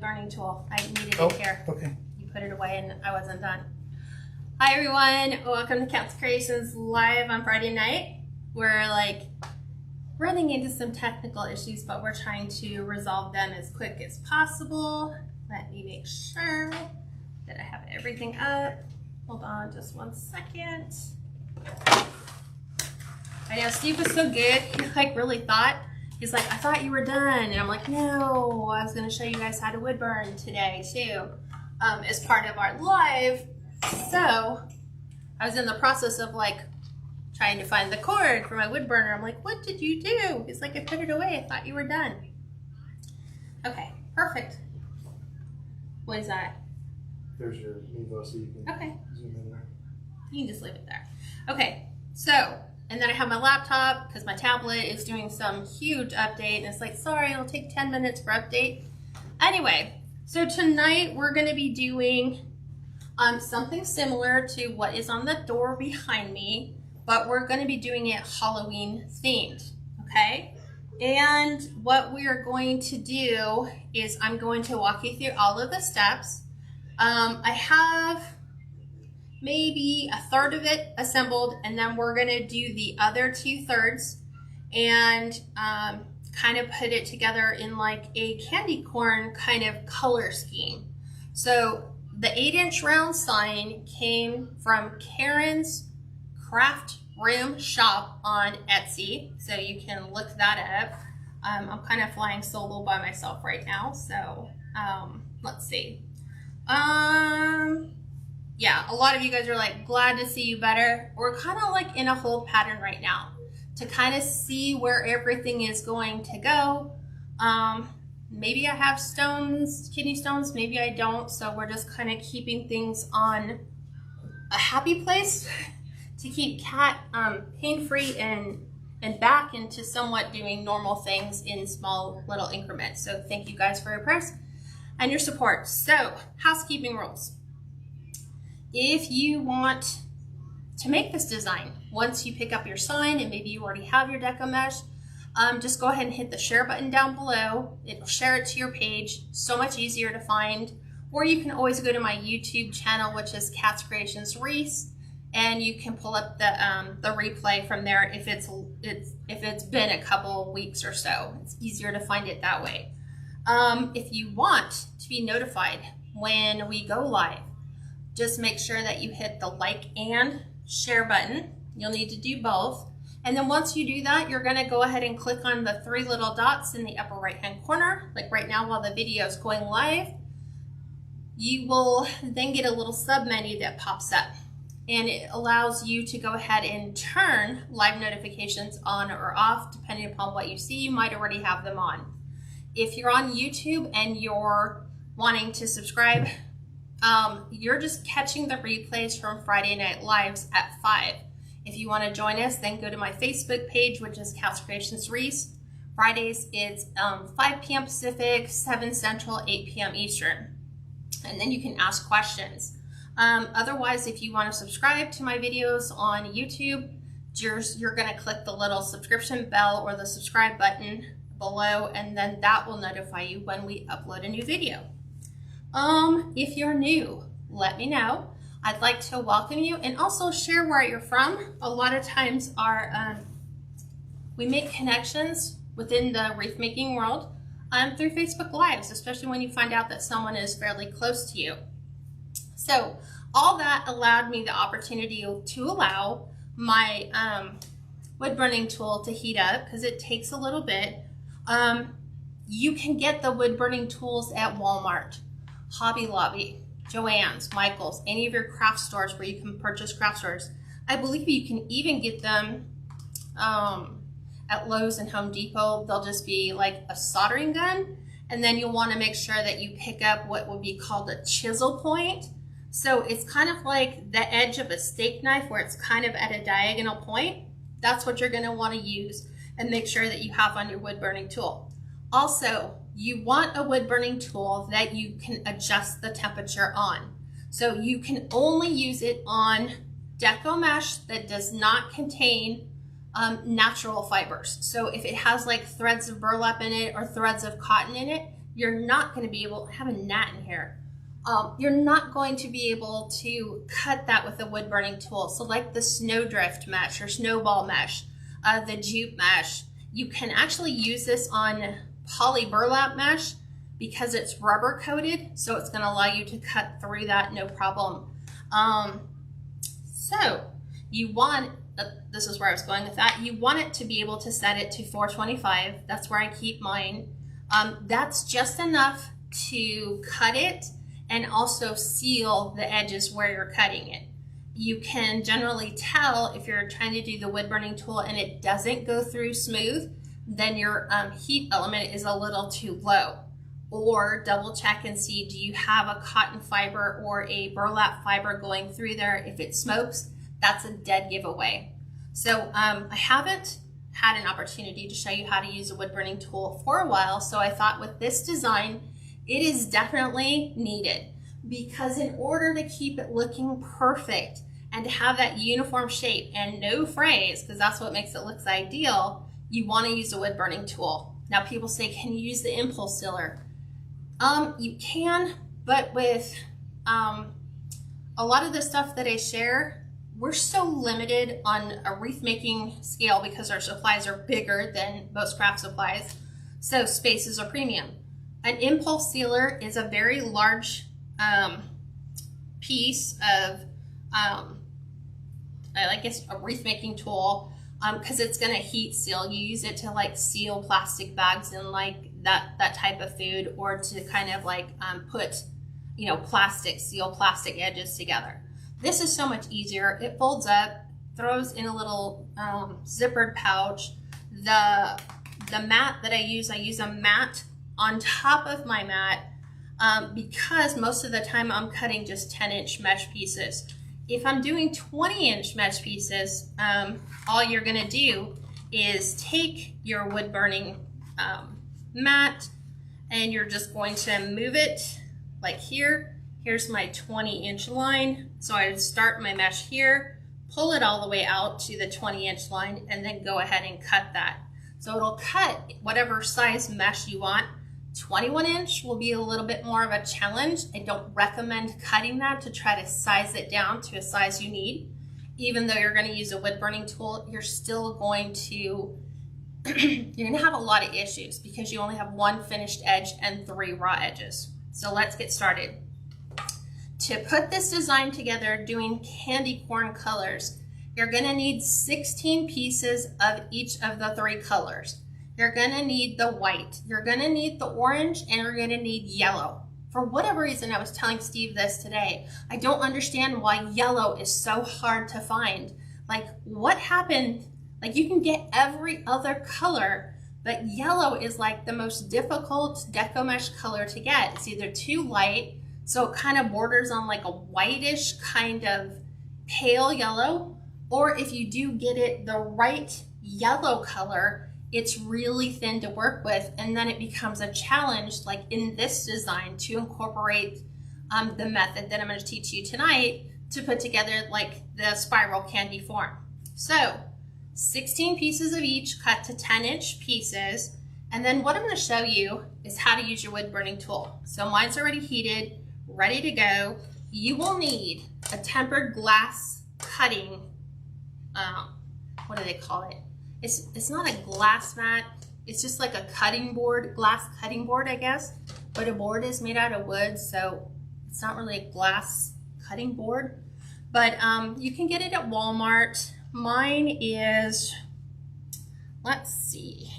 burning tool. I needed Oh, it here. okay. You put it away and I wasn't done. Hi everyone, welcome to Cat's Creations live on Friday night. We're like running into some technical issues, but we're trying to resolve them as quick as possible. Let me make sure that I have everything up. Hold on just 1 second. I know Steve was so good. He like really thought, he's like, I thought you were done. And I'm like, no, I was gonna show you guys how to wood burn today too, as part of our live. So I was in the process of like trying to find the cord for my wood burner. I'm like, what did you do? He's like, I put it away. I thought you were done. Okay, perfect. What is that? There's your Mevo, so you can zoom in there. You can just leave it there. Okay, so, and then I have my laptop because my tablet is doing some huge update and it's like, sorry, it'll take 10 minutes for update. Anyway, so tonight we're gonna be doing something similar to what is on the door behind me, but we're gonna be doing it Halloween themed, okay? And what we are going to do is I'm going to walk you through all of the steps. I have maybe a third of it assembled, and then we're gonna do the other 2/3 and kind of put it together in like a candy corn kind of color scheme. So the 8-inch round sign came from Karen's Craft Room Shop on Etsy, so you can look that up. I'm kind of flying solo by myself right now, so let's see. Yeah, a lot of you guys are like, glad to see you better. We're kind of like in a hold pattern right now to kind of see where everything is going to go. Maybe I have stones, kidney stones, maybe I don't. So we're just kind of keeping things on a happy place to keep Cat pain-free and back into somewhat doing normal things in small little increments. So thank you guys for your prayers and your support. So housekeeping rules. If you want to make this design, once you pick up your sign and maybe you already have your Deco mesh, just go ahead and hit the share button down below. It'll share it to your page, so much easier to find. Or you can always go to my YouTube channel, which is Cat's Creations Wreath, and you can pull up the replay from there if it's been a couple weeks or so. It's easier to find it that way. If you want to be notified when we go live, just make sure that you hit the like and share button. You'll need to do both. And then once you do that, you're gonna go ahead and click on the 3 little dots in the upper right-hand corner. Like right now while the video is going live, you will then get a little sub menu that pops up. And it allows you to go ahead and turn live notifications on or off, depending upon what you see. You might already have them on. If you're on YouTube and you're wanting to subscribe, you're just catching the replays from Friday Night Lives at 5. If you want to join us, then go to my Facebook page, which is Cat's Creations Wreath. Fridays, it's 5 p.m. Pacific, 7 Central, 8 p.m. Eastern. And then you can ask questions. Otherwise, if you want to subscribe to my videos on YouTube, you're going to click the little subscription bell or the subscribe button below, and then that will notify you when we upload a new video. If you're new, let me know. I'd like to welcome you and also share where you're from. A lot of times we make connections within the wreath making world through Facebook Lives, especially when you find out that someone is fairly close to you. So all that allowed me the opportunity to allow my wood burning tool to heat up because it takes a little bit. You can get the wood burning tools at Walmart, Hobby Lobby, Joann's, Michael's, any of your craft stores where you can purchase craft stores. I believe you can even get them at Lowe's and Home Depot. They'll just be like a soldering gun, and then you'll want to make sure that you pick up what would be called a chisel point. So it's kind of like the edge of a steak knife where it's kind of at a diagonal point. That's what you're going to want to use and make sure that you have on your wood burning tool. Also, you want a wood burning tool that you can adjust the temperature on. So you can only use it on Deco mesh that does not contain natural fibers. So if it has like threads of burlap in it or threads of cotton in it, you're not going to be able, I have a gnat in here. You're not going to be able to cut that with a wood burning tool. So like the snowdrift mesh or snowball mesh, the jute mesh, you can actually use this on poly burlap mesh because it's rubber coated. So it's going to allow you to cut through that no problem. So you want, this is where I was going with that. You want it to be able to set it to 425. That's where I keep mine. That's just enough to cut it and also seal the edges where you're cutting it. You can generally tell if you're trying to do the wood burning tool and it doesn't go through smooth, then your heat element is a little too low. Or double check and see, do you have a cotton fiber or a burlap fiber going through there? If it smokes, that's a dead giveaway. So I haven't had an opportunity to show you how to use a wood burning tool for a while, so I thought with this design, it is definitely needed, because in order to keep it looking perfect and to have that uniform shape and no frays, because that's what makes it look ideal, you want to use a wood burning tool. Now people say, can you use the impulse sealer? You can, but with a lot of the stuff that I share, we're so limited on a wreath making scale because our supplies are bigger than most craft supplies, so space is a premium. An impulse sealer is a very large piece of, I guess, a wreath making tool, because it's going to heat seal. You use it to like seal plastic bags and like that type of food, or to kind of like put, you know, seal plastic edges together. This is so much easier. It folds up, throws in a little zippered pouch. The mat that I use a mat on top of my mat because most of the time I'm cutting just 10-inch mesh pieces. If I'm doing 20-inch mesh pieces, all you're gonna do is take your wood burning mat and you're just going to move it like here. Here's my 20-inch line. So I would start my mesh here, pull it all the way out to the 20-inch line, and then go ahead and cut that. So it'll cut whatever size mesh you want. 21-inch will be a little bit more of a challenge. I don't recommend cutting that to try to size it down to a size you need. Even though you're going to use a wood burning tool, you're still going to you're going to have a lot of issues because you only have one finished edge and 3 raw edges. So let's get started. To put this design together doing candy corn colors, you're going to need 16 pieces of each of the 3 colors. You're going to need the white, you're going to need the orange, and you're going to need yellow. For whatever reason, I was telling Steve this today, I don't understand why yellow is so hard to find. Like, what happened? Like, you can get every other color, but yellow is like the most difficult deco mesh color to get. It's either too light, so it kind of borders on like a whitish kind of pale yellow, or if you do get it the right yellow color, it's really thin to work with, and then it becomes a challenge, like in this design, to incorporate the method that I'm going to teach you tonight to put together like the spiral candy form. So 16 pieces of each cut to 10-inch pieces, and then what I'm going to show you is how to use your wood burning tool. So mine's already heated, ready to go. You will need a tempered glass cutting, what do they call it? It's not a glass mat, it's just like a cutting board, glass cutting board, I guess, but a board is made out of wood, so it's not really a glass cutting board. But you can get it at Walmart. Mine is, let's see,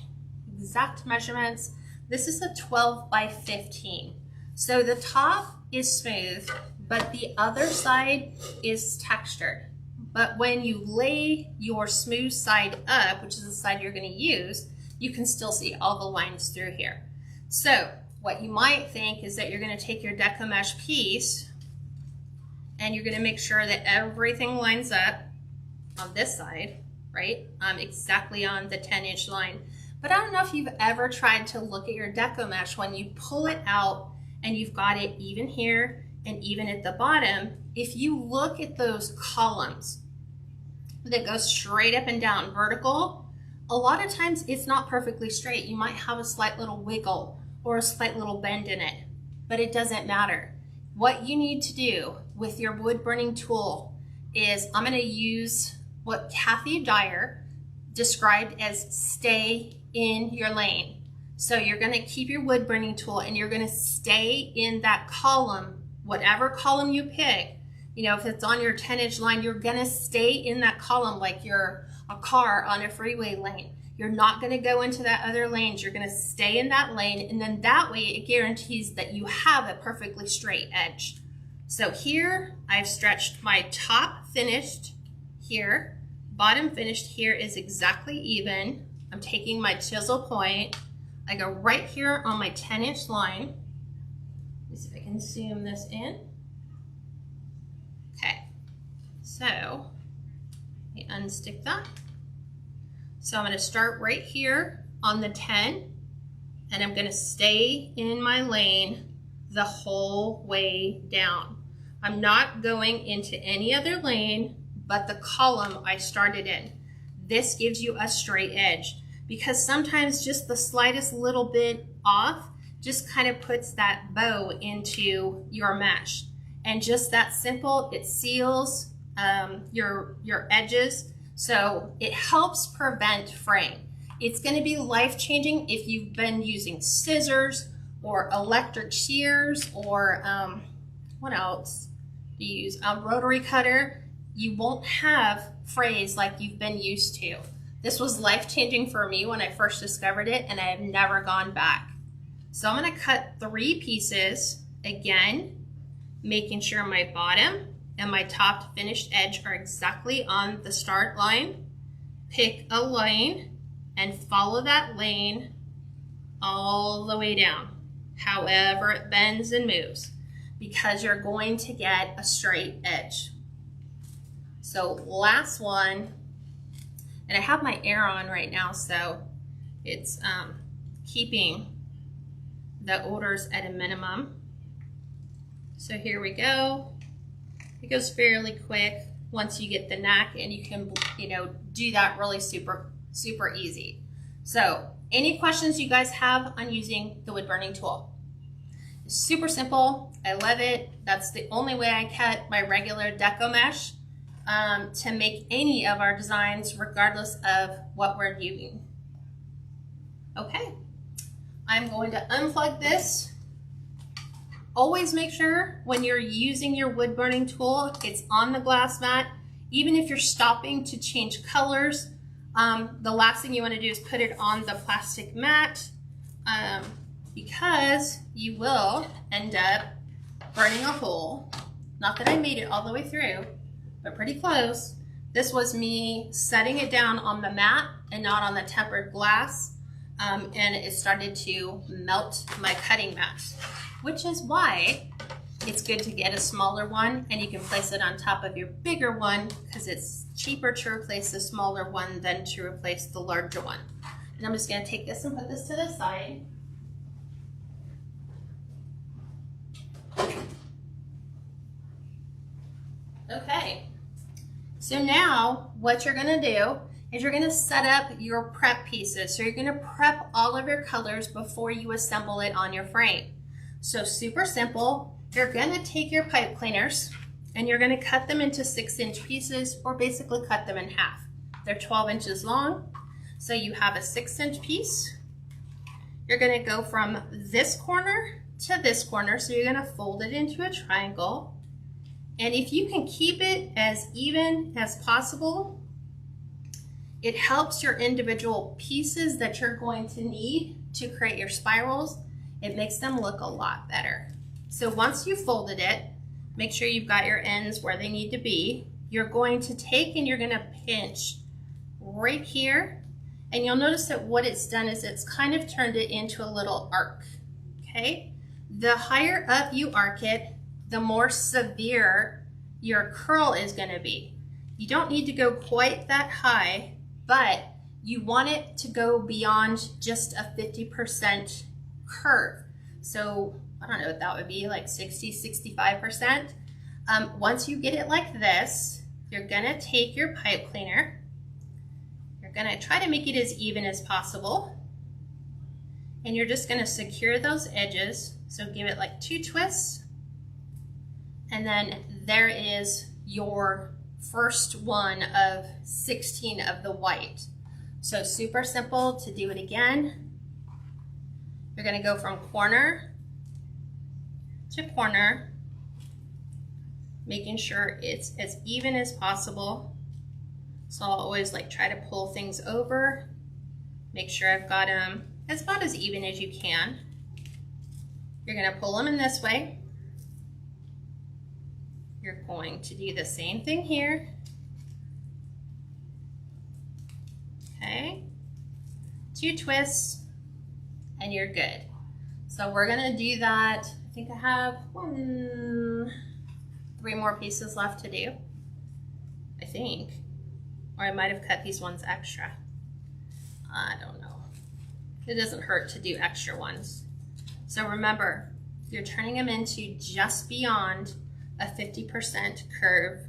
exact measurements. This is a 12 by 15. So the top is smooth, but the other side is textured. But when you lay your smooth side up, which is the side you're going to use, you can still see all the lines through here. So what you might think is that you're going to take your Deco mesh piece and you're going to make sure that everything lines up on this side, right? Exactly on the 10-inch line. But I don't know if you've ever tried to look at your Deco mesh when you pull it out and you've got it even here and even at the bottom. If you look at those columns that go straight up and down vertical, a lot of times it's not perfectly straight. You might have a slight little wiggle, or a slight little bend in it, but it doesn't matter. What you need to do with your wood burning tool is, I'm going to use what Kathy Dyer described as stay in your lane. So you're going to keep your wood burning tool and you're going to stay in that column, whatever column you pick. You know, if it's on your 10-inch line, you're going to stay in that column like you're a car on a freeway lane. You're not going to go into that other lanes. You're going to stay in that lane, and then that way it guarantees that you have a perfectly straight edge. So here I've stretched my top finished here, bottom finished here is exactly even. I'm taking my chisel point. I go right here on my 10-inch line. Let's see if I can zoom this in. Okay, so let me unstick that. So I'm going to start right here on the 10, and I'm going to stay in my lane the whole way down. I'm not going into any other lane but the column I started in. This gives you a straight edge, because sometimes just the slightest little bit off just kind of puts that bow into your mesh. And just that simple, it seals your edges. So it helps prevent fraying. It's going to be life-changing if you've been using scissors or electric shears or what else do you use? A rotary cutter. You won't have frays like you've been used to. This was life-changing for me when I first discovered it, and I have never gone back. So I'm going to cut 3 pieces again, making sure my bottom and my top finished edge are exactly on the start line. Pick a lane and follow that lane all the way down, however it bends and moves, because you're going to get a straight edge. So last one, and I have my air on right now, so it's keeping the odors at a minimum. So here we go. It goes fairly quick once you get the knack, and you can, you know, do that really super easy. So any questions you guys have on using the wood burning tool? It's super simple. I love it. That's the only way I cut my regular Deco mesh to make any of our designs, regardless of what we're doing. Okay, I'm going to unplug this. Always make sure when you're using your wood burning tool, it's on the glass mat. Even if you're stopping to change colors, the last thing you want to do is put it on the plastic mat, because you will end up burning a hole. Not that I made it all the way through, but pretty close. This was me setting it down on the mat and not on the tempered glass, and it started to melt my cutting mat, which is why it's good to get a smaller one, and you can place it on top of your bigger one, because it's cheaper to replace the smaller one than to replace the larger one. And I'm just going to take this and put this to the side. Okay, so now what you're going to do is you're going to set up your prep pieces. So you're going to prep all of your colors before you assemble it on your frame. So super simple. You're going to take your pipe cleaners and you're going to cut them into 6-inch pieces, or basically cut them in half. They're 12 inches long. So you have a 6-inch piece. You're going to go from this corner to this corner. So you're going to fold it into a triangle. And if you can keep it as even as possible, it helps your individual pieces that you're going to need to create your spirals. It makes them look a lot better. So once you've folded it, make sure you've got your ends where they need to be. You're going to take and you're going to pinch right here. And you'll notice that what it's done is it's kind of turned it into a little arc, okay? The higher up you arc it, the more severe your curl is going to be. You don't need to go quite that high, but you want it to go beyond just a 50% curve. So I don't know what that would be, like 60, 65%. Once you get it like this, you're going to take your pipe cleaner. You're going to try to make it as even as possible. And you're just gonna secure those edges. So give it like 2 twists. And then there is your first one of 16 of the white. So super simple to do it again. You're gonna go from corner to corner, making sure it's as even as possible. So I'll always like try to pull things over, make sure I've got them as about as even as you can. You're gonna pull them in this way. You're going to do the same thing here. Okay, 2 twists and you're good. So we're gonna do that. I think I have 3 more pieces left to do, I think. Or I might have cut these ones extra. I don't know. It doesn't hurt to do extra ones. So remember, you're turning them into just beyond a 50% curve,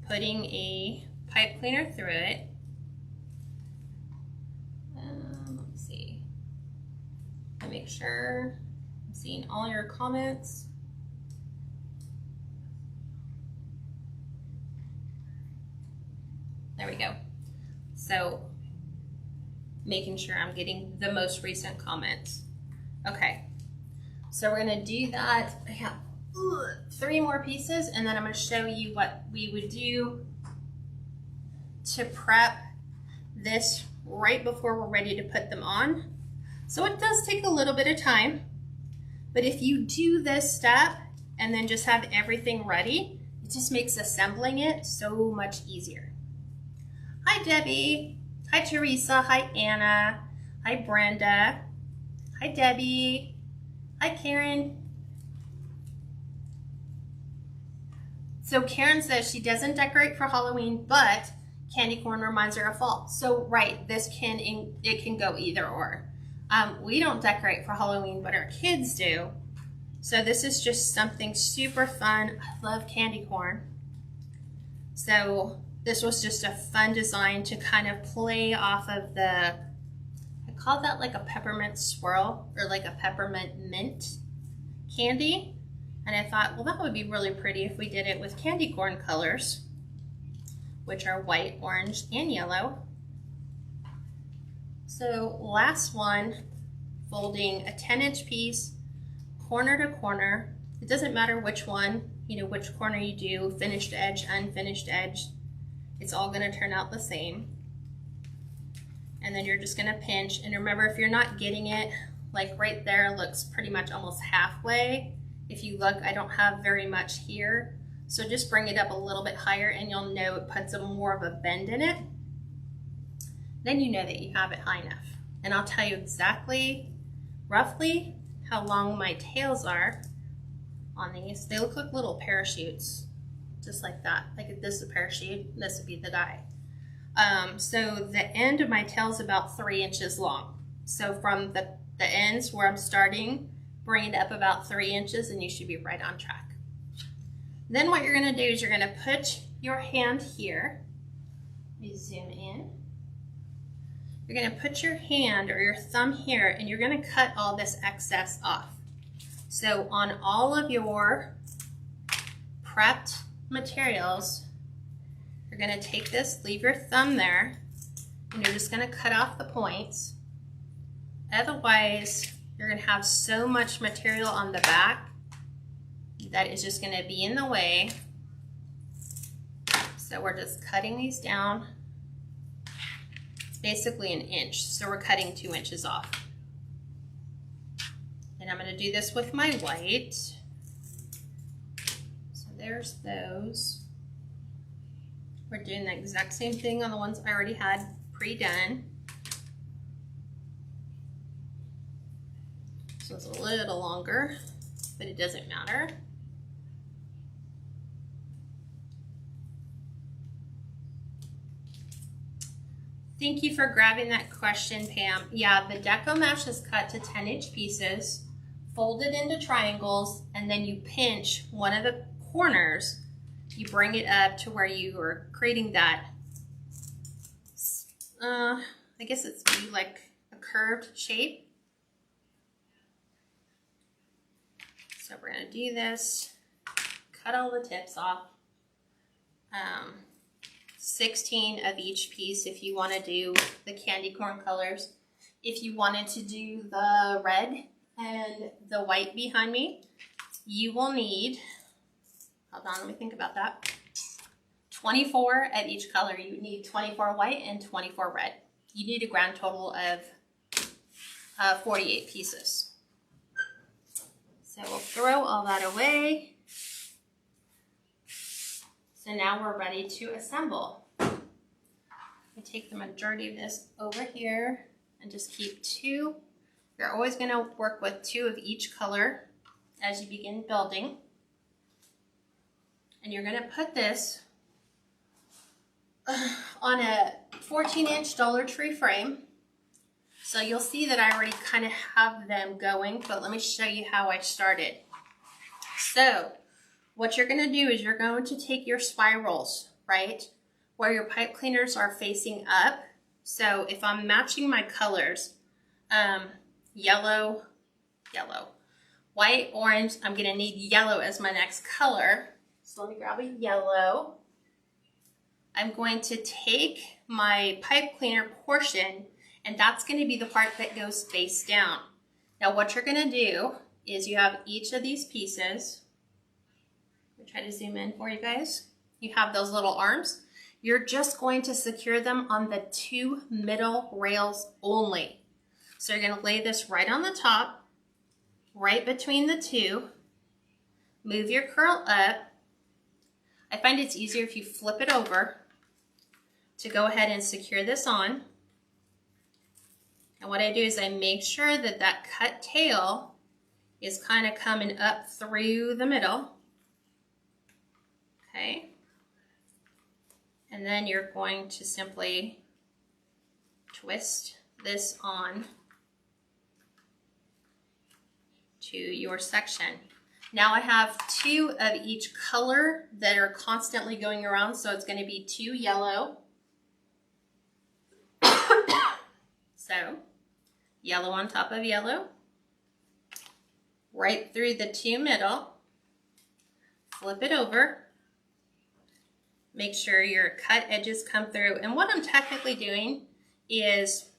putting a pipe cleaner through it. Let's see. I make sure I'm seeing all your comments. There we go. So making sure I'm getting the most recent comments. Okay, so we're gonna do that. I have 3 more pieces, and then I'm gonna show you what we would do to prep this right before we're ready to put them on. So it does take a little bit of time, but if you do this step and then just have everything ready, it just makes assembling it so much easier. Hi Debbie, hi Teresa, hi Anna, hi Brenda, hi Debbie, hi Karen. So Karen says she doesn't decorate for Halloween, but candy corn reminds her of fall. So right, it can go either or. We don't decorate for Halloween, but our kids do. So this is just something super fun. I love candy corn. So this was just a fun design to kind of play off of I call that like a peppermint swirl or like a peppermint mint candy. And I thought, well, that would be really pretty if we did it with candy corn colors, which are white, orange, and yellow. So last one, folding a 10-inch piece, corner to corner. It doesn't matter which one, which corner you do, finished edge, unfinished edge. It's all gonna turn out the same. And then you're just gonna pinch. And remember, if you're not getting it, like right there looks pretty much almost halfway. If you look, I don't have very much here. So just bring it up a little bit higher and you'll know it puts more of a bend in it. Then you know that you have it high enough. And I'll tell you exactly, roughly, how long my tails are on these. They look like little parachutes, just like that. Like if this is a parachute, this would be the guy. So the end of my tail is about 3 inches long. So from the ends where I'm starting, bring it up about 3 inches and you should be right on track. Then what you're gonna do is you're gonna put your hand here. Let me zoom in. You're gonna put your hand or your thumb here and you're gonna cut all this excess off. So on all of your prepped materials, you're gonna take this, leave your thumb there, and you're just gonna cut off the points. Otherwise, you're gonna have so much material on the back that is just gonna be in the way. So we're just cutting these down. It's basically 1 inch, so we're cutting 2 inches off. And I'm gonna do this with my white. So there's those. We're doing the exact same thing on the ones I already had pre-done. So it's a little longer, but it doesn't matter. Thank you for grabbing that question, Pam. Yeah, the Deco mesh is cut to 10-inch pieces, folded into triangles, and then you pinch one of the corners. You bring it up to where you are creating that, I guess it's like a curved shape. So we're going to do this, cut all the tips off. 16 of each piece if you want to do the candy corn colors. If you wanted to do the red and the white behind me, you will need, hold on, let me think about that, 24 of each color. You need 24 white and 24 red. You need a grand total of 48 pieces. So we'll throw all that away. So now we're ready to assemble. We take the majority of this over here and just keep 2. You're always going to work with 2 of each color as you begin building. And you're going to put this on a 14-inch Dollar Tree frame. So you'll see that I already kind of have them going, but let me show you how I started. So what you're going to do is you're going to take your spirals, right, where your pipe cleaners are facing up. So if I'm matching my colors, yellow, white, orange, I'm going to need yellow as my next color. So let me grab a yellow. I'm going to take my pipe cleaner portion, and that's going to be the part that goes face down. Now what you're going to do is you have each of these pieces. I'll try to zoom in for you guys. You have those little arms. You're just going to secure them on the 2 middle rails only. So you're going to lay this right on the top, right between the 2. Move your curl up. I find it's easier if you flip it over to go ahead and secure this on. And what I do is I make sure that that cut tail is kind of coming up through the middle. Okay. And then you're going to simply twist this on to your section. Now I have 2 of each color that are constantly going around, so it's going to be 2 yellow. So, yellow on top of yellow, right through the 2 middle, flip it over, make sure your cut edges come through. And what I'm technically doing is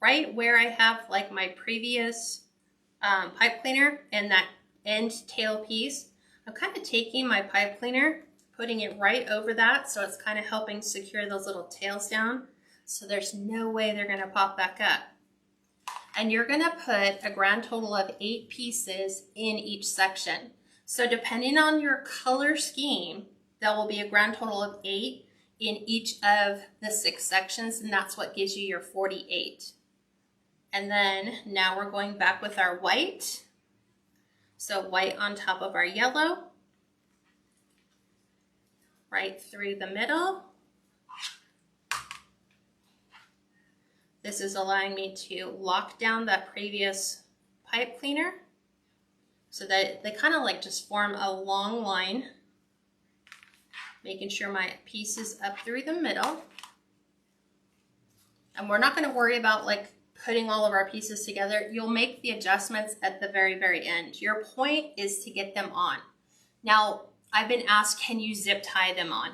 right where I have like my previous pipe cleaner and that end tail piece, I'm kind of taking my pipe cleaner, putting it right over that, so it's kind of helping secure those little tails down, so there's no way they're going to pop back up. And you're going to put a grand total of 8 pieces in each section. So depending on your color scheme, there will be a grand total of 8 in each of the 6 sections, and that's what gives you your 48. And then now we're going back with our white. So white on top of our yellow, right through the middle. This is allowing me to lock down that previous pipe cleaner so that they kind of like just form a long line, making sure my piece is up through the middle. And we're not going to worry about like putting all of our pieces together. You'll make the adjustments at the very, very end. Your point is to get them on. Now, I've been asked, can you zip tie them on?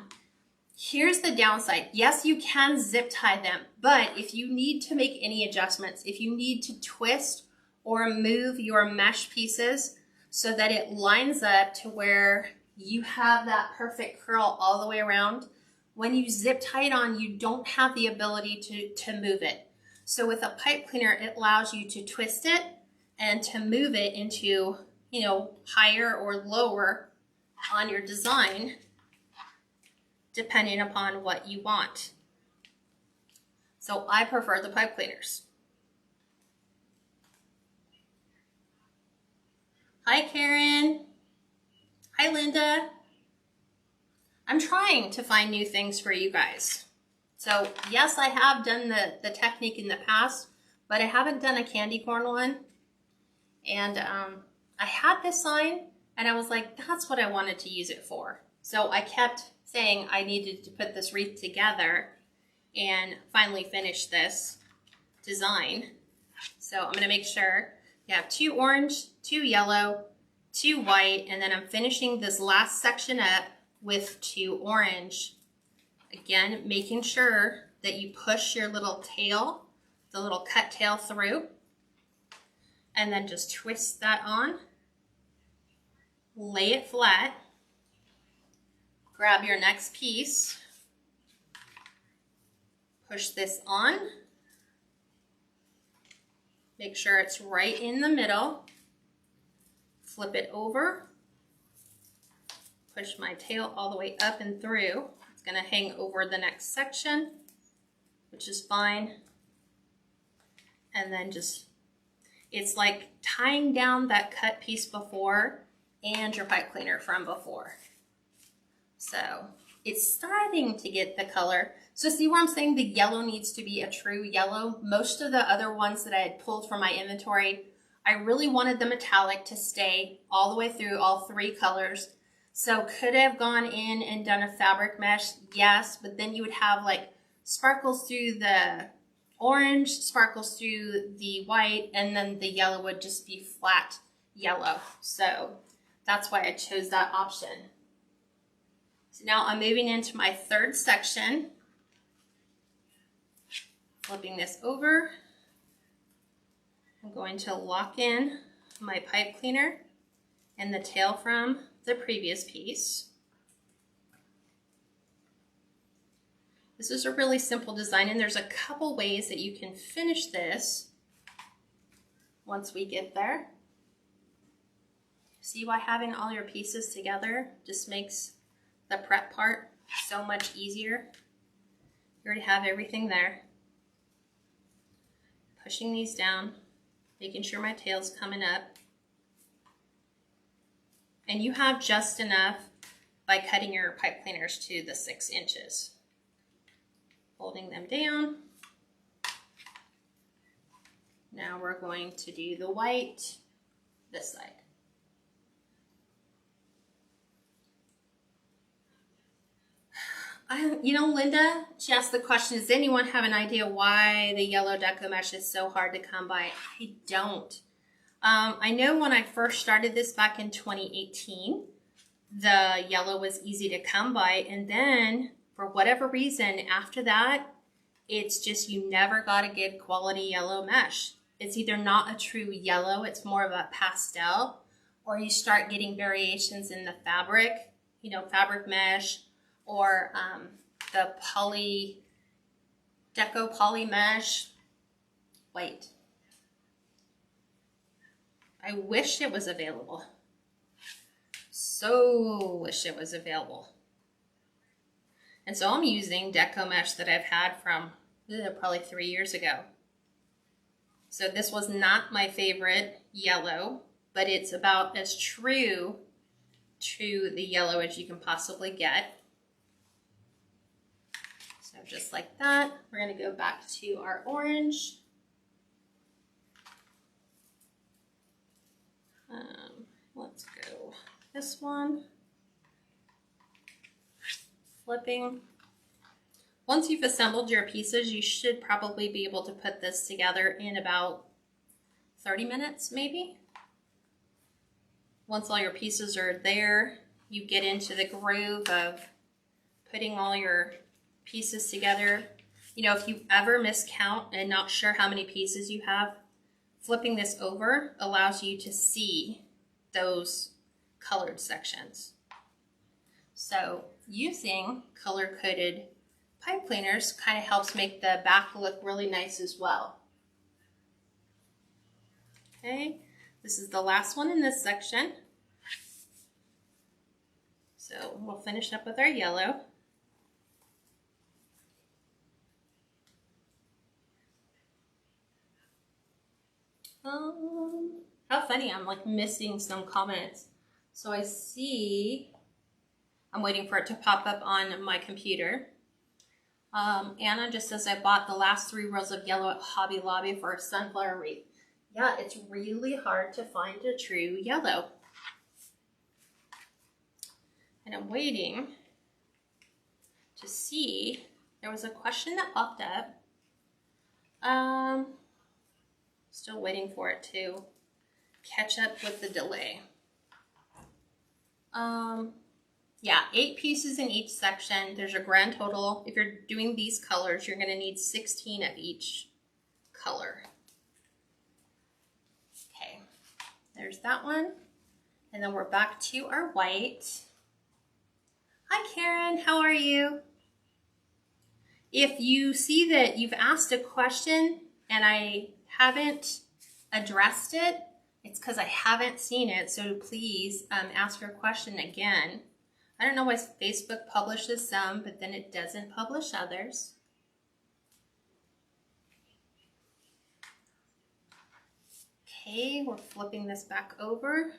Here's the downside. Yes, you can zip tie them, but if you need to make any adjustments, if you need to twist or move your mesh pieces so that it lines up to where you have that perfect curl all the way around, when you zip tie it on, you don't have the ability to move it. So with a pipe cleaner, it allows you to twist it and to move it into, you know, higher or lower on your design, depending upon what you want. So I prefer the pipe cleaners. Hi, Karen. Hi, Linda. I'm trying to find new things for you guys. So yes, I have done the technique in the past, but I haven't done a candy corn one. And I had this sign and I was like, that's what I wanted to use it for. So I kept saying I needed to put this wreath together and finally finish this design. So I'm gonna make sure you have 2 orange, 2 yellow, 2 white, and then I'm finishing this last section up with 2 orange. Again, making sure that you push your little tail, the little cut tail through, and then just twist that on, lay it flat, grab your next piece, push this on, make sure it's right in the middle, flip it over, push my tail all the way up and through. It's gonna hang over the next section, which is fine. And then just, it's like tying down that cut piece before and your pipe cleaner from before. So it's starting to get the color. So see where I'm saying the yellow needs to be a true yellow? Most of the other ones that I had pulled from my inventory, I really wanted the metallic to stay all the way through all 3 colors. So could I have gone in and done a fabric mesh? Yes, but then you would have like sparkles through the orange, sparkles through the white, and then the yellow would just be flat yellow. So that's why I chose that option. So now I'm moving into my 3rd section, flipping this over. I'm going to lock in my pipe cleaner and the tail from the previous piece. This is a really simple design, and there's a couple ways that you can finish this once we get there. See why having all your pieces together just makes the prep part so much easier. You already have everything there. Pushing these down, making sure my tail's coming up. And you have just enough by cutting your pipe cleaners to the 6 inches. Folding them down. Now we're going to do the white this side. You know, Linda, she asked the question, does anyone have an idea why the yellow Deco mesh is so hard to come by? I don't. I know when I first started this back in 2018, the yellow was easy to come by, and then for whatever reason after that, it's just you never got a good quality yellow mesh. It's either not a true yellow, it's more of a pastel, or you start getting variations in the fabric, you know, fabric mesh, or the Deco poly mesh. Wait. I wish it was available. So wish it was available. And so I'm using Deco mesh that I've had from probably 3 years ago. So this was not my favorite yellow, but it's about as true to the yellow as you can possibly get. So just like that, we're going to go back to our orange. Let's go this one. Flipping. Once you've assembled your pieces, you should probably be able to put this together in about 30 minutes, maybe. Once all your pieces are there, you get into the groove of putting all your pieces together. You know, if you ever miscount and not sure how many pieces you have, flipping this over allows you to see those colored sections. So using color-coded pipe cleaners kind of helps make the back look really nice as well. Okay, this is the last one in this section. So we'll finish up with our yellow. How funny, I'm like missing some comments. So I see, I'm waiting for it to pop up on my computer. Anna just says, I bought the last 3 rows of yellow at Hobby Lobby for a sunflower wreath. Yeah, it's really hard to find a true yellow. And I'm waiting to see, there was a question that popped up. Still waiting for it to catch up with the delay. Yeah, 8 pieces in each section. There's a grand total. If you're doing these colors, you're going to need 16 of each color. Okay, there's that one. And then we're back to our white. Hi Karen, how are you? If you see that you've asked a question and I haven't addressed it, it's because I haven't seen it, so please ask your question again. I don't know why Facebook publishes some, but then it doesn't publish others. Okay, we're flipping this back over.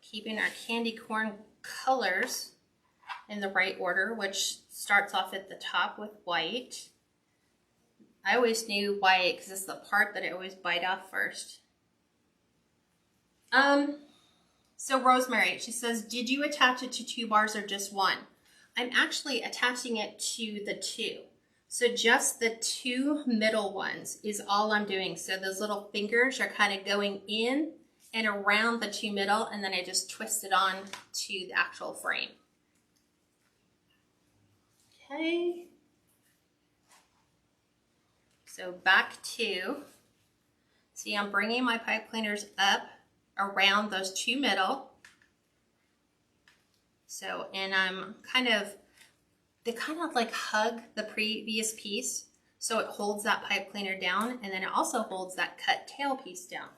Keeping our candy corn colors in the right order, which starts off at the top with white. I always knew white because it's the part that I always bite off first. So Rosemary, she says, did you attach it to 2 bars or just 1? I'm actually attaching it to the 2. So just the 2 middle ones is all I'm doing. So those little fingers are kind of going in and around the 2 middle, and then I just twist it on to the actual frame. Okay. So back to, see, I'm bringing my pipe cleaners up around those 2 middle. So, and I'm they kind of like hug the previous piece. So it holds that pipe cleaner down, and then it also holds that cut tail piece down.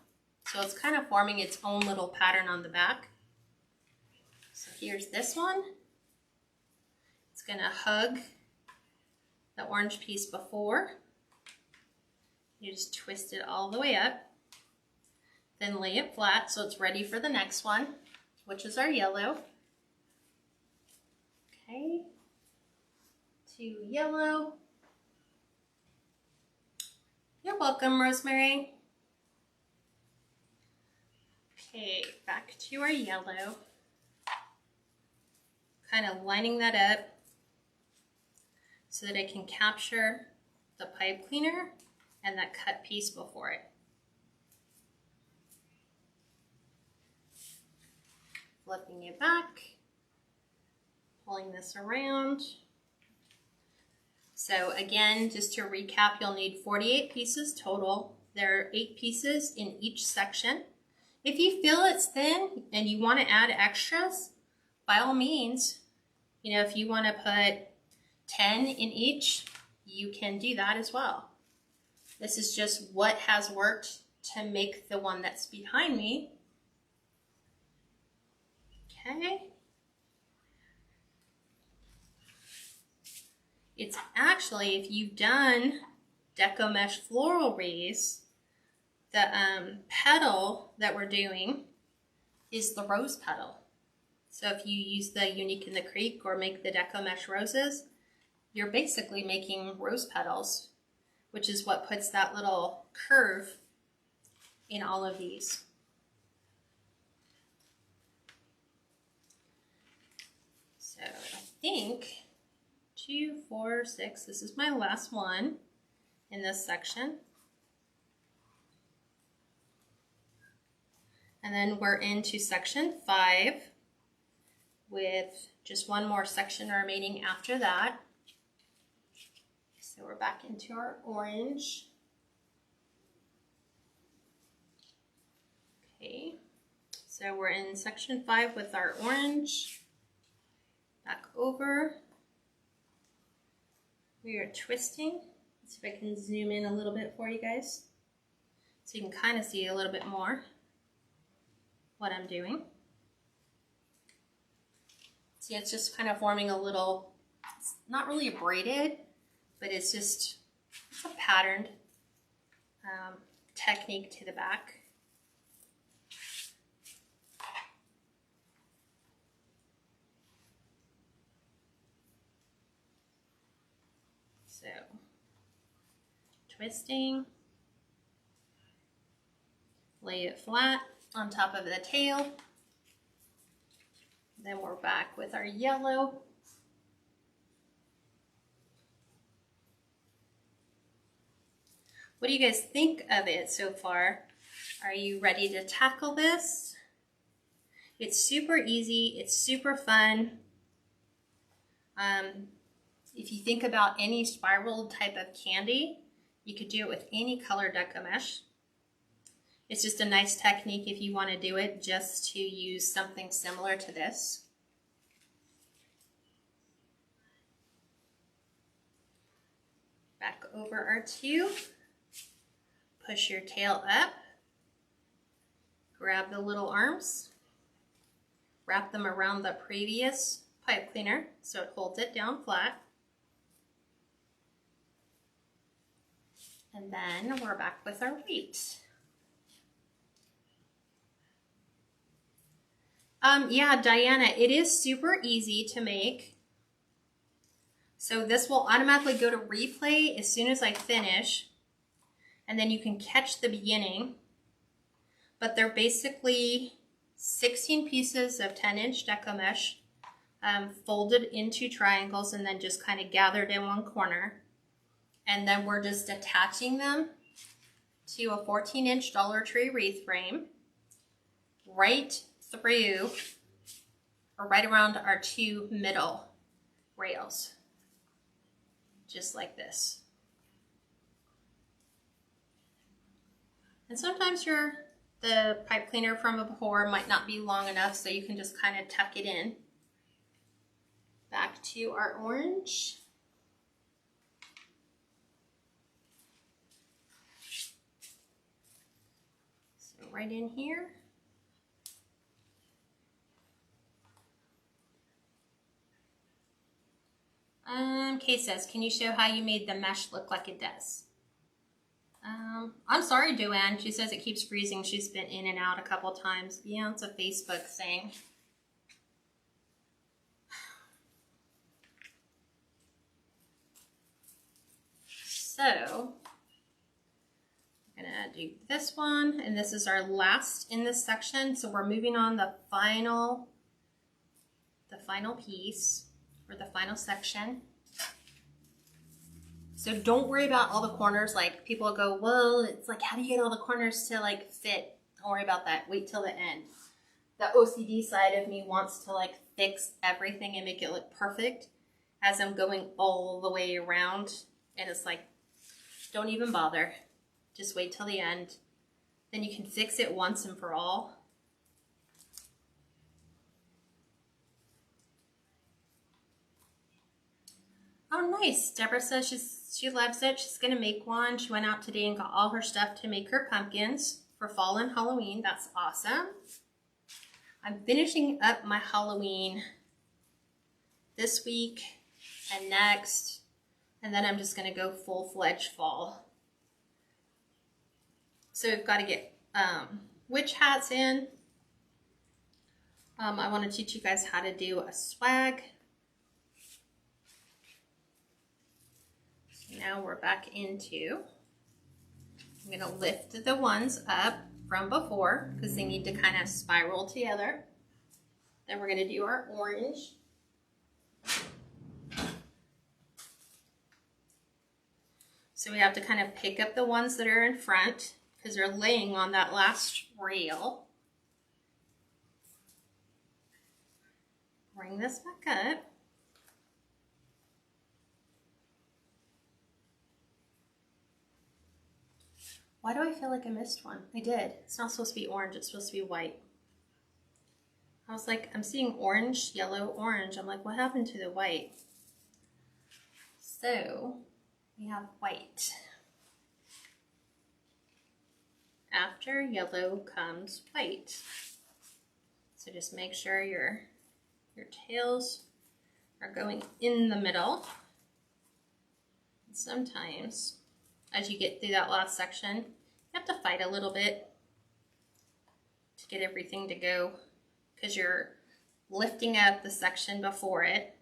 So it's kind of forming its own little pattern on the back. So here's this one. It's gonna hug the orange piece before. You just twist it all the way up. Then lay it flat so it's ready for the next one, which is our yellow. Okay, 2 yellow. You're welcome, Rosemary. Okay, back to our yellow. Kind of lining that up so that I can capture the pipe cleaner and that cut piece before it. Flipping it back, pulling this around. So again, just to recap, you'll need 48 pieces total. There are 8 pieces in each section. If you feel it's thin and you want to add extras, by all means, you know, if you want to put 10 in each, you can do that as well. This is just what has worked to make the one that's behind me. Okay. It's actually, if you've done Deco Mesh Floral Wreaths, the petal that we're doing is the rose petal. So if you use the Unique in the Creek or make the Deco Mesh roses, you're basically making rose petals, which is what puts that little curve in all of these. So I think 2, 4, 6, this is my last one in this section. And then we're into section 5 with just one more section remaining after that. So we're back into our orange. Okay, so we're in section 5 with our orange. Back over. We are twisting. Let's see if I can zoom in a little bit for you guys, so you can kind of see a little bit more what I'm doing. See, it's just kind of forming a little, it's not really braided, but it's just, it's a patterned technique to the back. So, twisting, lay it flat on top of the tail. Then we're back with our yellow. What do you guys think of it so far? Are you ready to tackle this? It's super easy, it's super fun. If you think about any spiral type of candy, you could do it with any color Deco mesh. It's just a nice technique if you want to do it, just to use something similar to this. Back over our tube, push your tail up, grab the little arms, wrap them around the previous pipe cleaner so it holds it down flat. And then we're back with our weight. Yeah, Diana, it is super easy to make. So this will automatically go to replay as soon as I finish. And then you can catch the beginning. But they're basically 16 pieces of 10-inch Deco mesh folded into triangles and then just kind of gathered in one corner. And then we're just attaching them to a 14-inch Dollar Tree wreath frame right through or right around our two middle rails, just like this. And sometimes the pipe cleaner from before might not be long enough, so you can just kind of tuck it in. Back to our orange. So right in here. Kay says, can you show how you made the mesh look like it does? I'm sorry, Joanne. She says it keeps freezing. She's been in and out a couple times. Yeah, it's a Facebook thing. So, I'm gonna do this one, and this is our last in this section. So we're moving on the final piece, or the final section. So don't worry about all the corners. Like, people go, well, it's like, how do you get all the corners to like fit? Don't worry about that. Wait till the end. The OCD side of me wants to like fix everything and make it look perfect as I'm going all the way around. And it's like, don't even bother. Just wait till the end. Then you can fix it once and for all. Oh, nice. Deborah says she loves it. She's going to make one. She went out today and got all her stuff to make her pumpkins for fall and Halloween. That's awesome. I'm finishing up my Halloween this week and next. And then I'm just going to go full-fledged fall. So we've got to get witch hats in. I want to teach you guys how to do a swag. Now we're back into, I'm going to lift the ones up from before because they need to kind of spiral together. Then we're going to do our orange. So we have to kind of pick up the ones that are in front because they're laying on that last rail. Bring this back up. Why do I feel like I missed one? I did. It's not supposed to be orange, it's supposed to be white. I was like, I'm seeing orange, yellow, orange. I'm like, what happened to the white? So, we have white. After yellow comes white. So just make sure your tails are going in the middle. And sometimes, as you get through that last section, you have to fight a little bit to get everything to go because you're lifting up the section before it.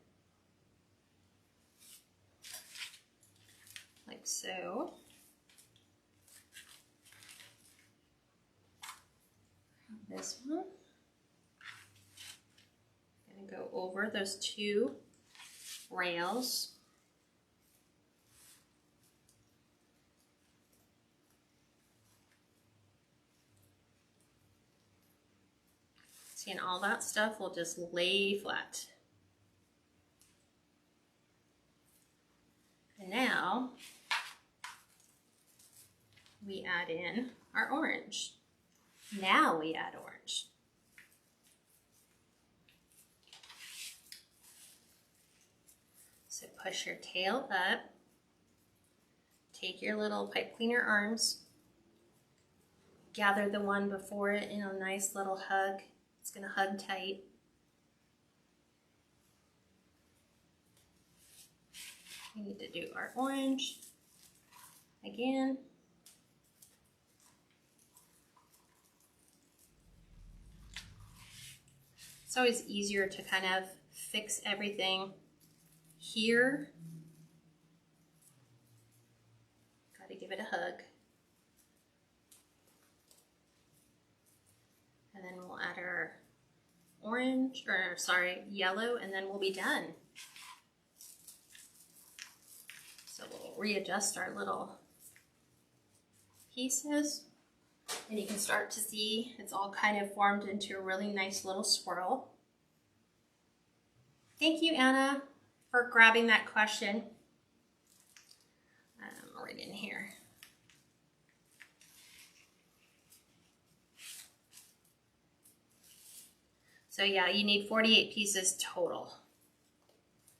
Like so. This one. I'm going to go over those two rails. See, and all that stuff will just lay flat. And now we add in our orange. Now we add orange. So push your tail up. Take your little pipe cleaner arms. Gather the one before it in a nice little hug. It's going to hug tight. We need to do our orange again. It's always easier to kind of fix everything here. Got to give it a hug. And then we'll add our orange, or sorry, yellow, and then we'll be done. So we'll readjust our little pieces, and you can start to see it's all kind of formed into a really nice little swirl. Thank you, Anna, for grabbing that question. Right in here. So yeah, you need 48 pieces total,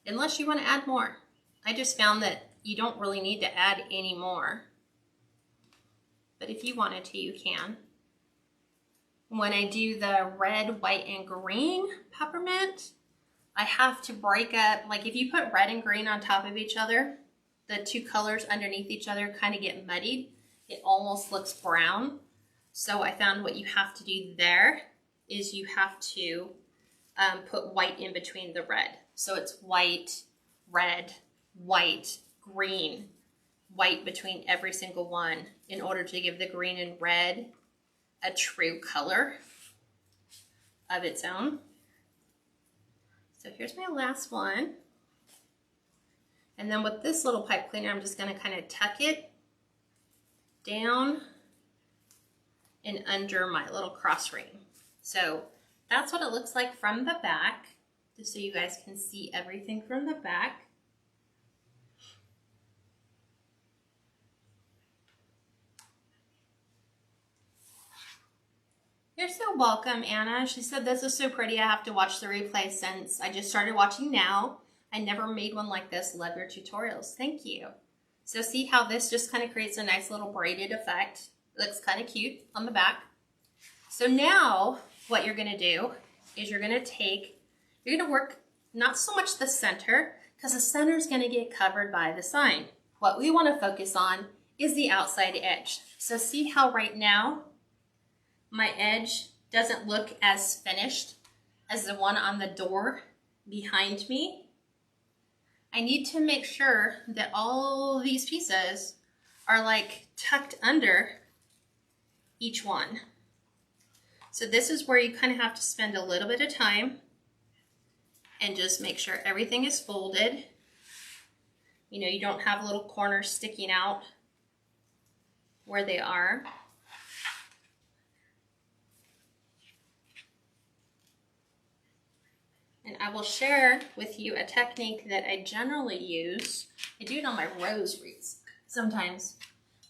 unless you want to add more. I just found that you don't really need to add any more, but if you wanted to, you can. When I do the red, white, and green peppermint, I have to break up, like if you put red and green on top of each other, the two colors underneath each other kind of get muddied. It almost looks brown. So I found what you have to do there is you have to put white in between the red. So it's white, red, white, green, white between every single one in order to give the green and red a true color of its own. So here's my last one. And then with this little pipe cleaner, I'm just going to kind of tuck it down and under my little cross ring. So that's what it looks like from the back, just so you guys can see everything from the back. You're so welcome, Anna. She said, this is so pretty. I have to watch the replay since I just started watching now. I never made one like this. Love your tutorials. Thank you. So see how this just kind of creates a nice little braided effect. It looks kind of cute on the back. So now what you're going to do is you're going to work not so much the center, because the center is going to get covered by the sign. What we want to focus on is the outside edge. So see how right now my edge doesn't look as finished as the one on the door behind me. I need to make sure that all these pieces are like tucked under each one. So this is where you kind of have to spend a little bit of time and just make sure everything is folded. You know, you don't have little corners sticking out where they are. And I will share with you a technique that I generally use. I do it on my rose wreaths sometimes.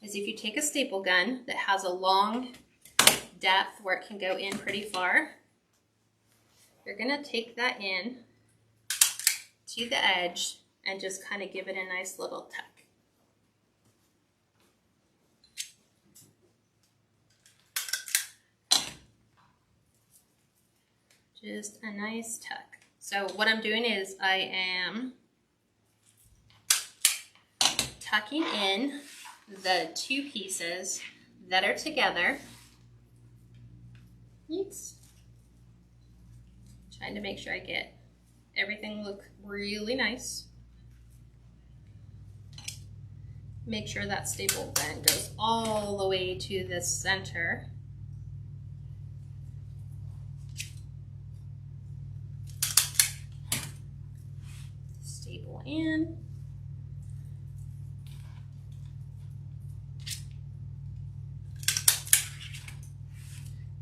Is if you take a staple gun that has a long depth where it can go in pretty far, you're going to take that in to the edge and just kind of give it a nice little tuck. Just a nice tuck. So what I'm doing is I am tucking in the two pieces that are together. Yeets. Trying to make sure I get everything look really nice. Make sure that staple gun goes all the way to the center. Staple in.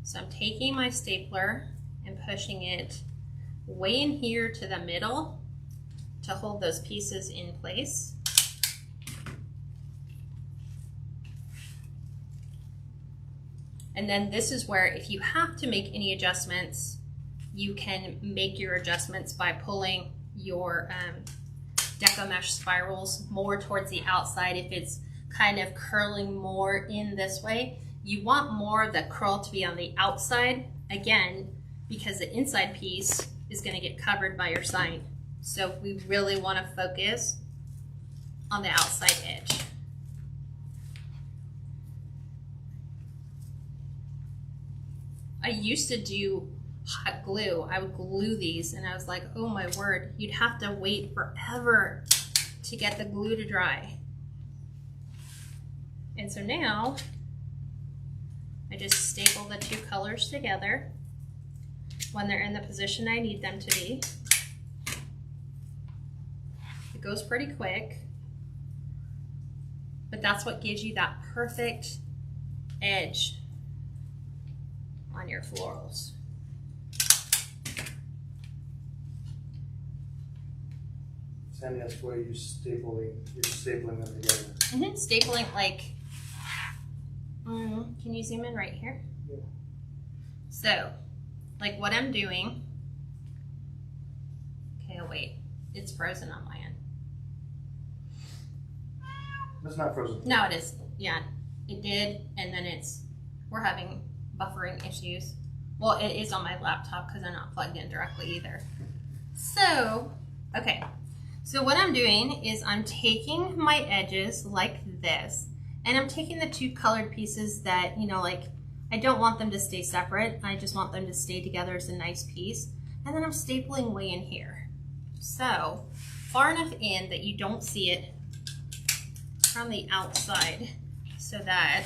So I'm taking my stapler and pushing it way in here to the middle to hold those pieces in place. And then this is where if you have to make any adjustments, you can make your adjustments by pulling your Deco mesh spirals more towards the outside. If it's kind of curling more in this way, you want more of the curl to be on the outside, again, because the inside piece is going to get covered by your sign. So we really want to focus on the outside edge. I used to do hot glue. I would glue these and I was like, oh my word, you'd have to wait forever to get the glue to dry. And so now I just staple the two colors together when they're in the position I need them to be. It goes pretty quick, but that's what gives you that perfect edge on your florals. Sandy, that's where you're stapling them together. Stapling like, can you zoom in right here? Yeah. So, like what I'm doing, okay, oh wait, it's frozen on my end. It's not frozen. No, it is, yeah, it did, and then we're having buffering issues. Well, it is on my laptop because I'm not plugged in directly either. So, okay. So what I'm doing is I'm taking my edges like this, and I'm taking the two colored pieces that, you know, like, I don't want them to stay separate. I just want them to stay together as a nice piece. And then I'm stapling way in here. So, far enough in that you don't see it from the outside, so that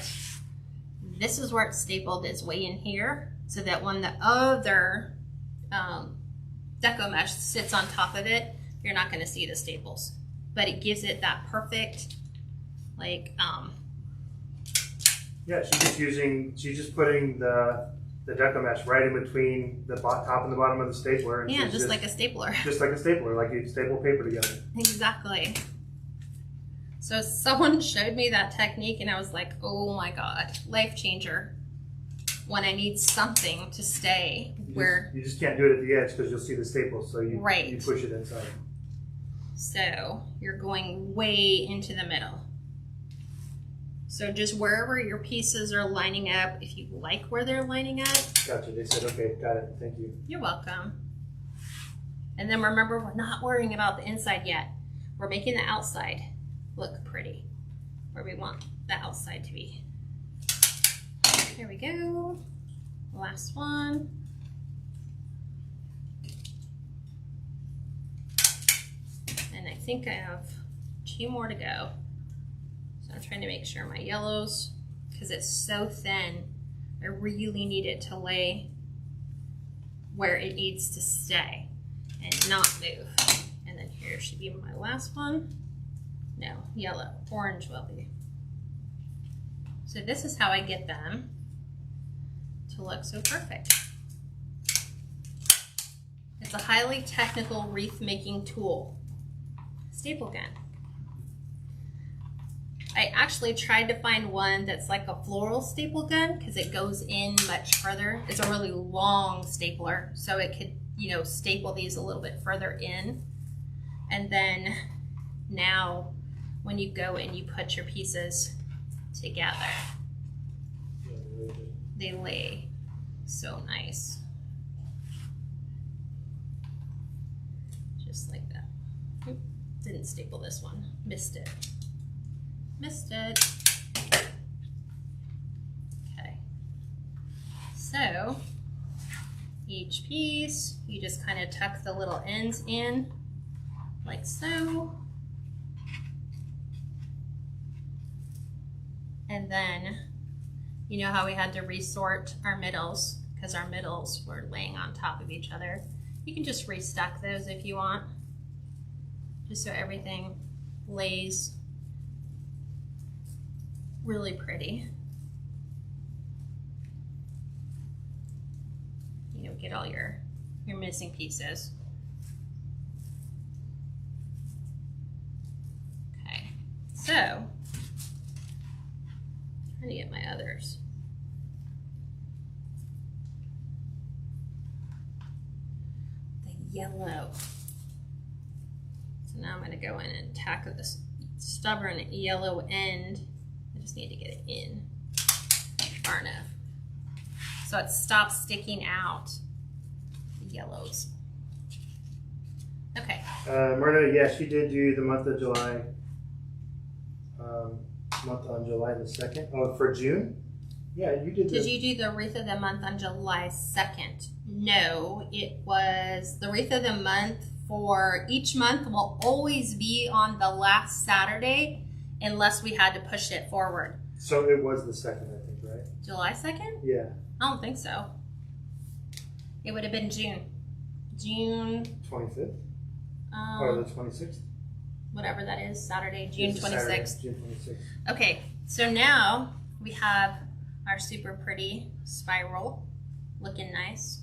this is where it's stapled, is way in here, so that when the other Deco mesh sits on top of it, you're not going to see the staples. But it gives it that perfect, like, yeah, she's just putting the Deco mesh right in between the top and the bottom of the stapler. And yeah, just like a stapler. Just like a stapler, like you staple paper together. Exactly. So someone showed me that technique and I was like, oh my God, life changer. When I need something to stay you just can't do it at the edge because you'll see the staples, so you push it inside. So you're going way into the middle. So just wherever your pieces are lining up, if you like where they're lining up. Gotcha, they said, okay, got it, thank you. You're welcome. And then remember, we're not worrying about the inside yet. We're making the outside look pretty, where we want the outside to be. There we go. Last one. And I think I have 2 more to go. So I'm trying to make sure my yellows, because it's so thin, I really need it to lay where it needs to stay and not move. And then here should be my last one. No, yellow, orange will be. So this is how I get them to look so perfect. It's a highly technical wreath making tool. Staple gun. I actually tried to find one that's like a floral staple gun because it goes in much further. It's a really long stapler, so it could, you know, staple these a little bit further in. And then now when you go and you put your pieces together, they lay so nice. Just like that. Oop, didn't staple this one. Missed it. Missed it. Okay. So each piece, you just kind of tuck the little ends in like so. And then, you know how we had to resort our middles because our middles were laying on top of each other. You can just restuck those if you want, just so everything lays really pretty. You know, get all your your missing pieces. Okay, so trying to get my others. The yellow. So now I'm going to go in and tackle this stubborn yellow end. I just need to get it in far enough so it stops sticking out the yellows. Okay. Myrna, yes, you did do the month of July. Month on July the 2nd. Oh, for June? Yeah, you did. Did you do the Wreath of the Month on July 2nd? No, it was the Wreath of the Month for each month will always be on the last Saturday unless we had to push it forward. So it was the 2nd, I think, right? July 2nd? Yeah. I don't think so. It would have been June. June 25th? Or the 26th? Whatever that is, Saturday, June 26th. Saturday, June 26th. Okay, so now we have our super pretty spiral looking nice.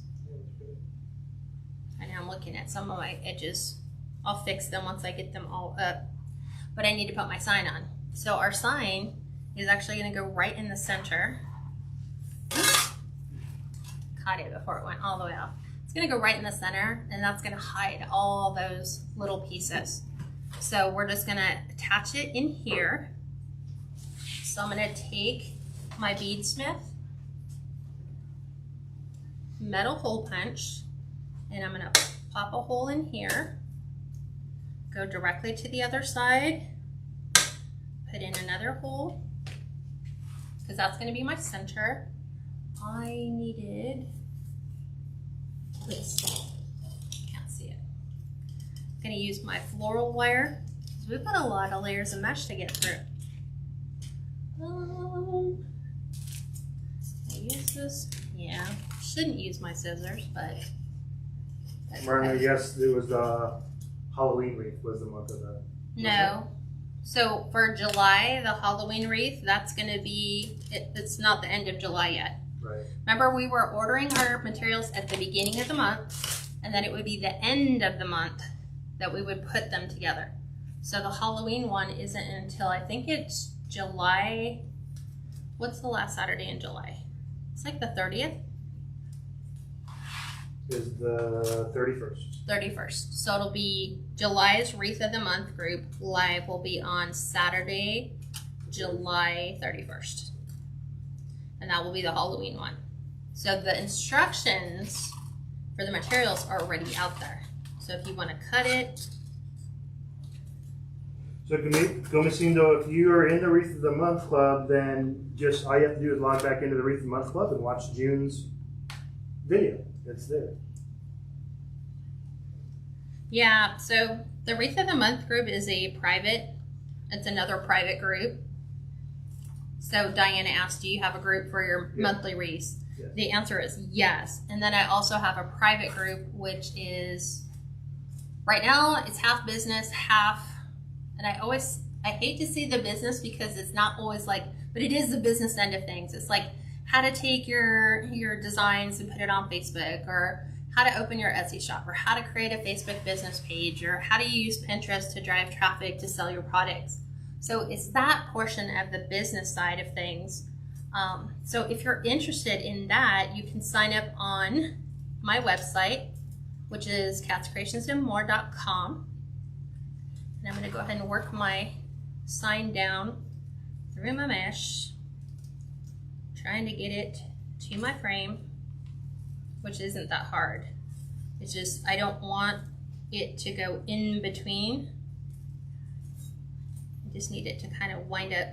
I know I'm looking at some of my edges. I'll fix them once I get them all up. But I need to put my sign on. So our sign is actually going to go right in the center. Oops. Caught it before it went all the way off. It's going to go right in the center, and that's going to hide all those little pieces. So we're just going to attach it in here. So I'm going to take my beadsmith, metal hole punch, and I'm going to pop a hole in here, go directly to the other side, put in another hole, because that's going to be my center. I needed this. Can't see it. I'm going to use my floral wire, because we've got a lot of layers of mesh to get through. I use this. Yeah, shouldn't use my scissors, but. Myrna, yes, it was the Halloween wreath was the month of the. No. So for July, the Halloween wreath, that's going to be, it's not the end of July yet. Right. Remember, we were ordering our materials at the beginning of the month, and then it would be the end of the month that we would put them together. So the Halloween one isn't until, I think it's July, what's the last Saturday in July? It's like the 30th. Is the 31st. 31st. So it'll be July's Wreath of the Month group live will be on Saturday, July 31st. And that will be the Halloween one. So the instructions for the materials are already out there. So if you want to cut it. So Gomesindo, if you are in the Wreath of the Month Club, then just all you have to do is log back into the Wreath of the Month Club and watch June's video. It's there. Yeah, so the Wreath of the Month group is a private, it's another private group. So Diana asked, do you have a group for your monthly wreaths? Yes. The answer is yes. And then I also have a private group, which is, right now it's half business, half, and I hate to say the business because it's not always like, but it is the business end of things. It's like how to take your designs and put it on Facebook, or how to open your Etsy shop, or how to create a Facebook business page, or how to use Pinterest to drive traffic to sell your products. So it's that portion of the business side of things. So if you're interested in that, you can sign up on my website, which is catscreationsandmore.com. And I'm going to go ahead and work my sign down through my mesh, trying to get it to my frame, which isn't that hard. It's just, I don't want it to go in between. I just need it to kind of wind up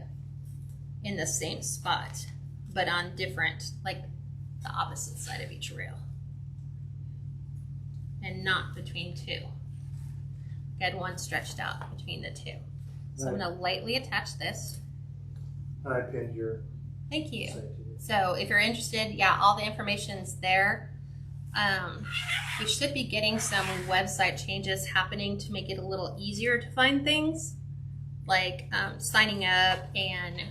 in the same spot, but on different, like the opposite side of each rail. And not between two. I had one stretched out between the two. So I'm gonna lightly attach this. I pinned your. Thank you. site to you. So if you're interested, yeah, all the information's there. We should be getting some website changes happening to make it a little easier to find things, like signing up and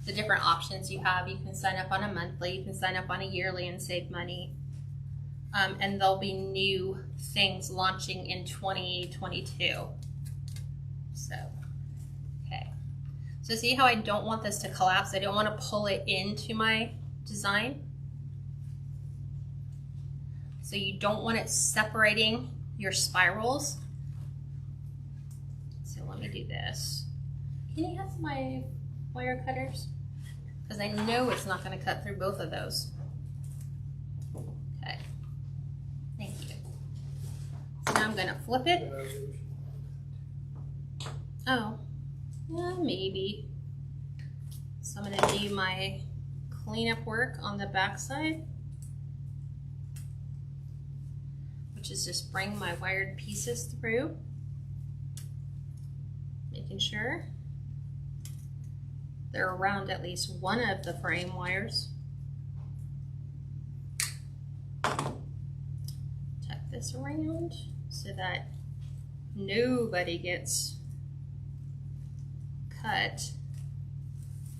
the different options you have. You can sign up on a monthly, you can sign up on a yearly and save money. and there'll be new things launching in 2022. So, okay. So see how I don't want this to collapse? I don't want to pull it into my design. So you don't want it separating your spirals. So let me do this. Can you have my wire cutters? Because I know it's not going to cut through both of those. Okay. Thank you. So now I'm going to flip it. Oh, yeah, maybe. So I'm going to do my cleanup work on the back side, which is just bring my wired pieces through, making sure they're around at least one of the frame wires. Tuck this around so that nobody gets cut.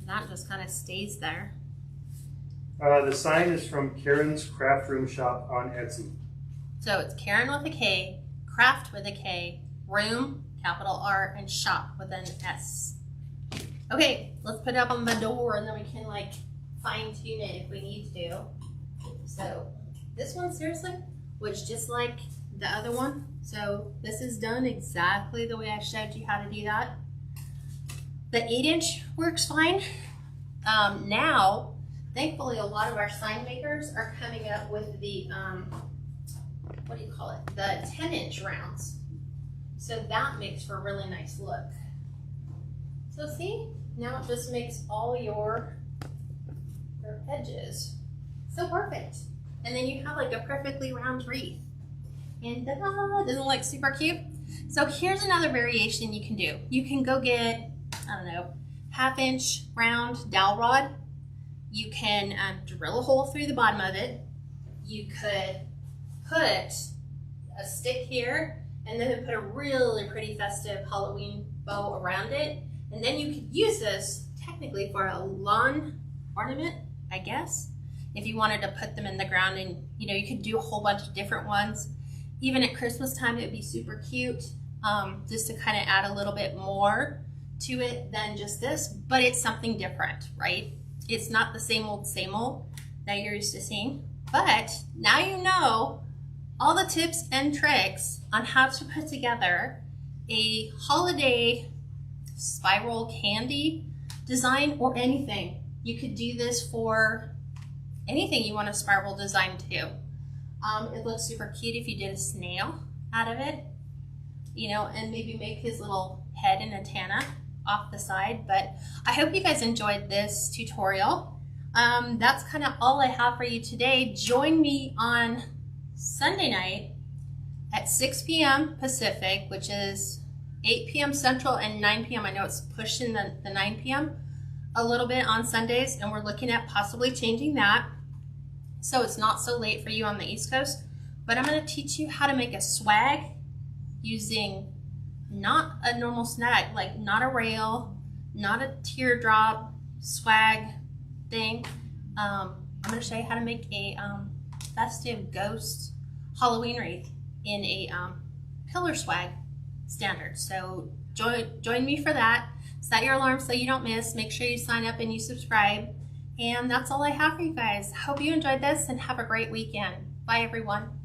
That just kind of stays there. The sign is from Karen's Craft Room Shop on Etsy. So it's Karen with a K, Craft with a K, Room, capital R, and Shop with an S. Okay, let's put it up on the door and then we can like fine tune it if we need to. So this one seriously was just like the other one. So this is done exactly the way I showed you how to do that. The 8-inch works fine. Now, thankfully, a lot of our sign makers are coming up with the, what do you call it? The 10-inch rounds. So that makes for a really nice look. So see, now it just makes all your edges so perfect. And then you have like a perfectly round wreath. And ta-da, doesn't it look super cute? So here's another variation you can do. You can go get, I don't know, 1/2-inch round dowel rod. You can drill a hole through the bottom of it. You could put a stick here and then put a really pretty festive Halloween bow around it. And then you could use this technically for a lawn ornament, I guess. If you wanted to put them in the ground, and you could do a whole bunch of different ones. Even at Christmas time, it would be super cute, just to kind of add a little bit more to it than just this, but it's something different, right? It's not the same old that you're used to seeing, but now you know all the tips and tricks on how to put together a holiday spiral candy design or anything. You could do this for anything you want a spiral design to. It looks super cute if you did a snail out of it, and maybe make his little head in a antenna off the side. But I hope you guys enjoyed this tutorial. That's kind of all I have for you today. Join me on Sunday night at 6 p.m. Pacific, which is 8 p.m. Central and 9 p.m. I know it's pushing the 9 p.m. a little bit on Sundays, and we're looking at possibly changing that so it's not so late for you on the East Coast. But I'm going to teach you how to make a swag using not a normal snag, like not a rail, not a teardrop swag thing. I'm going to show you how to make a festive ghost Halloween wreath in a pillar swag standard. So join me for that. Set your alarm so you don't miss. Make sure you sign up and you subscribe. And that's all I have for you guys. Hope you enjoyed this and have a great weekend. Bye, everyone.